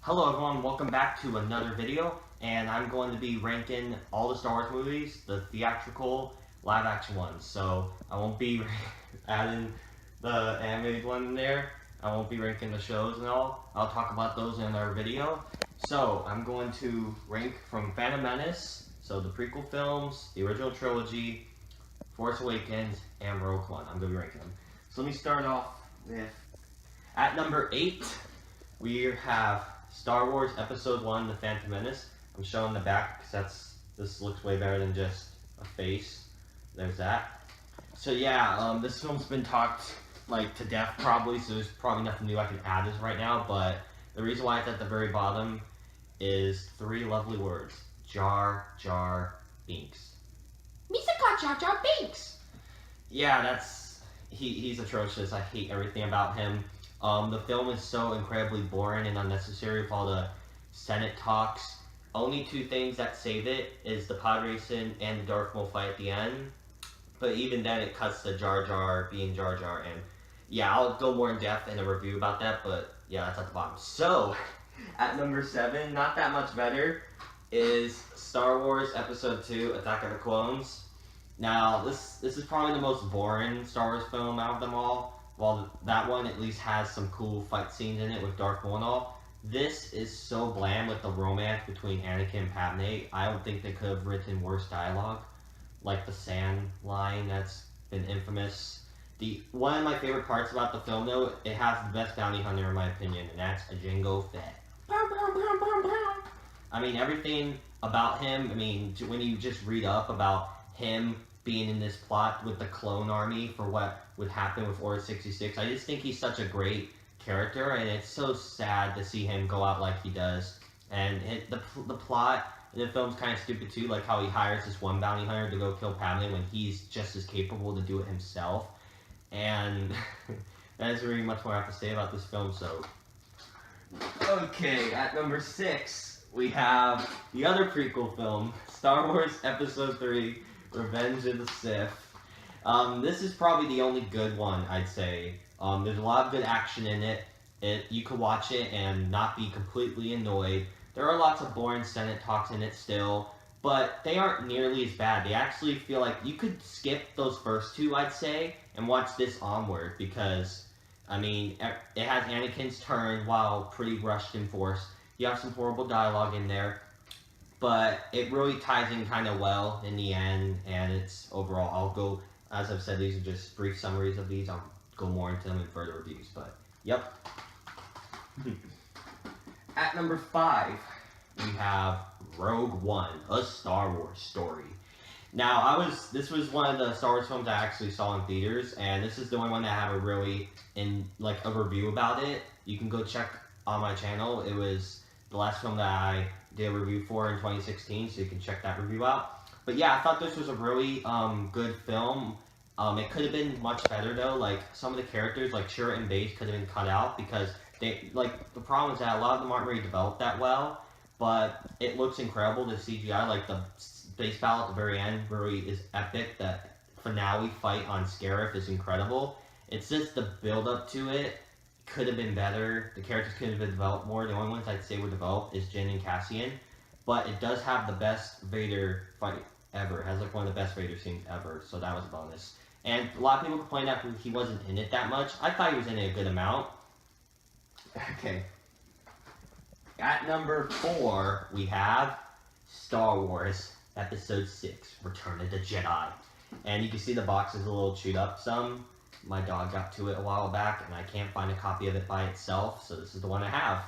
Hello everyone, welcome back to another video, and I'm going to be ranking all the Star Wars movies, the theatrical, live action ones. So I won't be adding the animated one in there. I won't be ranking the shows and all. I'll talk about those in our video. So I'm going to rank from Phantom Menace, so the prequel films, the original trilogy, Force Awakens, and Rogue One. I'm going to be ranking them. So let me start off with, at number 8, we have Star Wars Episode 1, The Phantom Menace. I'm showing the back because this looks way better than just a face. There's that. So yeah, this film's been talked like to death probably, so there's probably nothing new I can add as right now, but the reason why it's at the very bottom is 3 lovely words. Jar Jar Binks. Misaka Jar Jar Binks! Yeah, he's atrocious. I hate everything about him. The film is so incredibly boring and unnecessary with all the Senate talks. Only 2 things that save it is the pod racing and the Darth Maul fight at the end. But even then, it cuts to Jar Jar being Jar Jar. And yeah, I'll go more in depth in a review about that. But yeah, that's at the bottom. So, at number 7, not that much better, is Star Wars Episode 2, Attack of the Clones. Now, this is probably the most boring Star Wars film out of them all. While that one at least has some cool fight scenes in it with Darth Maul and all, this is so bland with the romance between Anakin and Padme. I don't think they could have written worse dialogue. Like the sand line that's been infamous. One of my favorite parts about the film though, it has the best bounty hunter in my opinion, and that's a Jango Fett. I mean, everything about him, I mean, when you just read up about him being in this plot with the clone army for what would happen with Order 66. I just think he's such a great character, and it's so sad to see him go out like he does. And the plot in the film's kind of stupid too, like how he hires this one bounty hunter to go kill Padme when he's just as capable to do it himself. And that is really much more I have to say about this film, so... Okay, at number 6, we have the other prequel film, Star Wars Episode 3, Revenge of the Sith. This is probably the only good one, I'd say. There's a lot of good action in it. You could watch it and not be completely annoyed. There are lots of boring Senate talks in it still, but they aren't nearly as bad. They actually feel like you could skip those first 2, I'd say, and watch this onward, because, I mean, it has Anakin's turn while pretty rushed and forced. You have some horrible dialogue in there, but it really ties in kind of well in the end, and it's overall, I'll go, as I've said, these are just brief summaries of these. I'll go more into them in further reviews, but, yep. At number 5, we have Rogue One, A Star Wars Story. Now, this was one of the Star Wars films I actually saw in theaters, and this is the only one that I have a review about it. You can go check on my channel. It was the last film that I did a review for in 2016, so you can check that review out. But yeah, I thought this was a really good film. It could have been much better though. Like some of the characters, like Shura and Base, could have been cut out because the problem is that a lot of them aren't really developed that well. But it looks incredible. The CGI, like the space battle at the very end, really is epic. The finale fight on Scarif is incredible. It's just the build up to it could have been better. The characters could have been developed more. The only ones I'd say were developed is Jyn and Cassian. But it does have the best Vader fight ever. It has like one of the best Vader scenes ever, so that was a bonus. And a lot of people complained that he wasn't in it that much. I thought he was in it a good amount. Okay. At number 4, we have Star Wars Episode 6, Return of the Jedi. And you can see the box is a little chewed up some. My dog got to it a while back, and I can't find a copy of it by itself, so this is the one I have.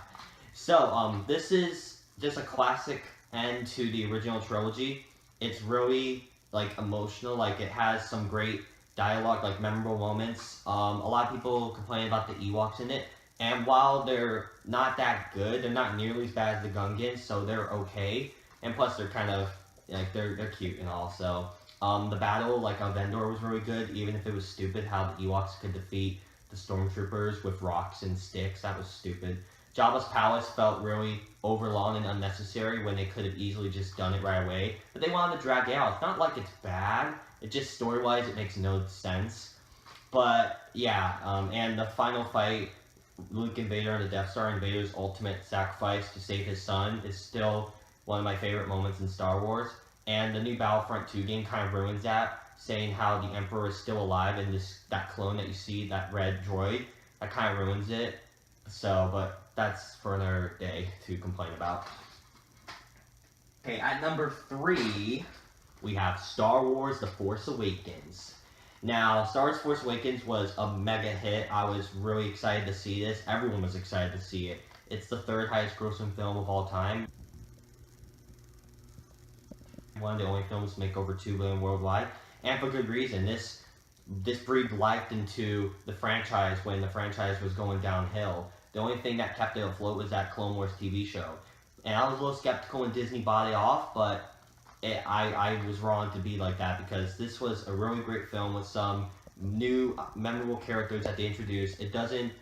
So, this is just a classic end to the original trilogy. It's really, like, emotional. Like, it has some great dialogue, like, memorable moments. A lot of people complain about the Ewoks in it, and while they're not that good, they're not nearly as bad as the Gungans, so they're okay. And plus, they're kind of, like, they're cute and all, so... the battle, like, on Vendor was really good, even if it was stupid how the Ewoks could defeat the Stormtroopers with rocks and sticks. That was stupid. Jabba's palace felt really overlong and unnecessary when they could have easily just done it right away. But they wanted to drag it out. It's not like it's bad. It just, story-wise, it makes no sense. But, yeah, and the final fight Luke and Vader on the Death Star and Vader's ultimate sacrifice to save his son is still one of my favorite moments in Star Wars. And the new Battlefront 2 game kind of ruins that, saying how the Emperor is still alive and that clone that you see, that red droid, that kind of ruins it. So, but that's for another day to complain about. Okay, at number 3, we have Star Wars The Force Awakens. Now, Star Wars Force Awakens was a mega hit. I was really excited to see this. Everyone was excited to see it. It's the 3rd highest grossing film of all time. One of the only films to make over $2 billion worldwide, and for good reason. This breathed life into the franchise when the franchise was going downhill. The only thing that kept it afloat was that Clone Wars TV show. And I was a little skeptical when Disney bought it off, but I was wrong to be like that, because this was a really great film with some new, memorable characters that they introduced. It doesn't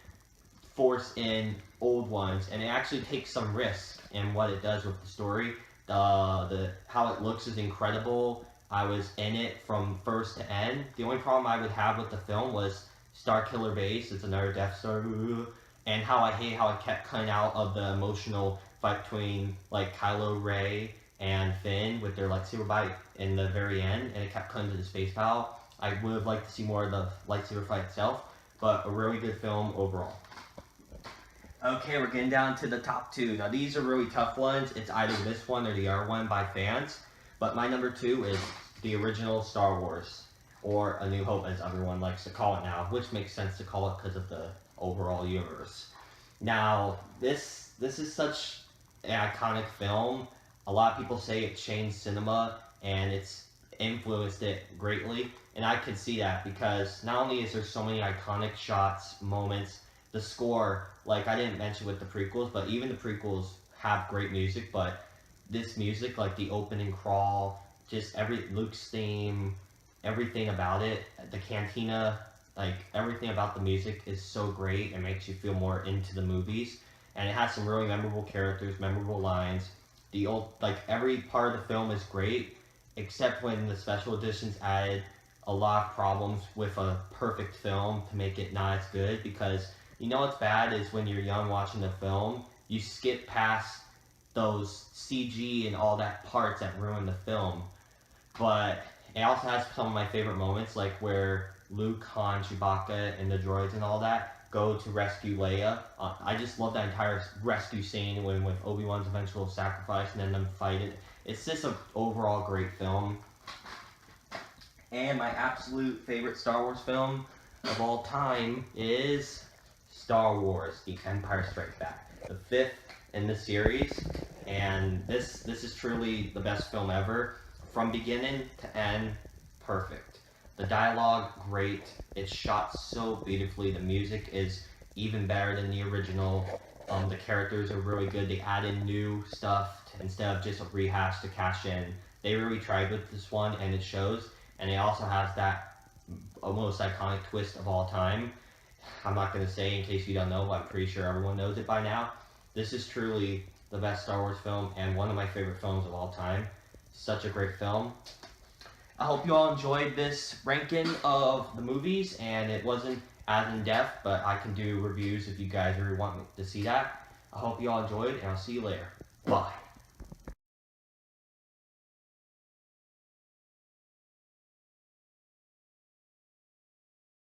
force in old ones, and it actually takes some risk in what it does with the story. How it looks is incredible. I was in it from first to end. The only problem I would have with the film was Starkiller Base. It's another Death Star, and how I hate how it kept cutting out of the emotional fight between like Kylo Ray and Finn with their lightsaber fight in the very end, and it kept cutting to the space battle. I would have liked to see more of the lightsaber fight itself, but a really good film overall. Okay, we're getting down to the top 2. Now these are really tough ones. It's either this one or the other one by fans. But my number 2 is the original Star Wars, or A New Hope as everyone likes to call it now, which makes sense to call it because of the overall universe. Now, this is such an iconic film. A lot of people say it changed cinema, and it's influenced it greatly. And I can see that, because not only is there so many iconic shots, moments, the score, like I didn't mention with the prequels, but even the prequels have great music, but this music, like the opening crawl, just Luke's theme, everything about it, the cantina, like everything about the music is so great. It makes you feel more into the movies, and it has some really memorable characters, memorable lines. Every part of the film is great, except when the special editions added a lot of problems with a perfect film to make it not as good, because you know what's bad is when you're young watching the film, you skip past those CG and all that parts that ruin the film. But it also has some of my favorite moments, like where Luke, Han, Chewbacca, and the droids and all that go to rescue Leia. I just love that entire rescue scene with Obi-Wan's eventual sacrifice and then them fighting. It's just an overall great film. And my absolute favorite Star Wars film of all time is Star Wars: The Empire Strikes Back, the 5th in the series, and this is truly the best film ever, from beginning to end, perfect. The dialogue, great. It's shot so beautifully. The music is even better than the original. The characters are really good. They add in new stuff instead of just a rehash to cash in. They really tried with this one, and it shows. And it also has that most iconic twist of all time. I'm not going to say in case you don't know, I'm pretty sure everyone knows it by now. This is truly the best Star Wars film and one of my favorite films of all time. Such a great film. I hope you all enjoyed this ranking of the movies, and it wasn't as in-depth, but I can do reviews if you guys really want me to see that. I hope you all enjoyed, and I'll see you later. Bye.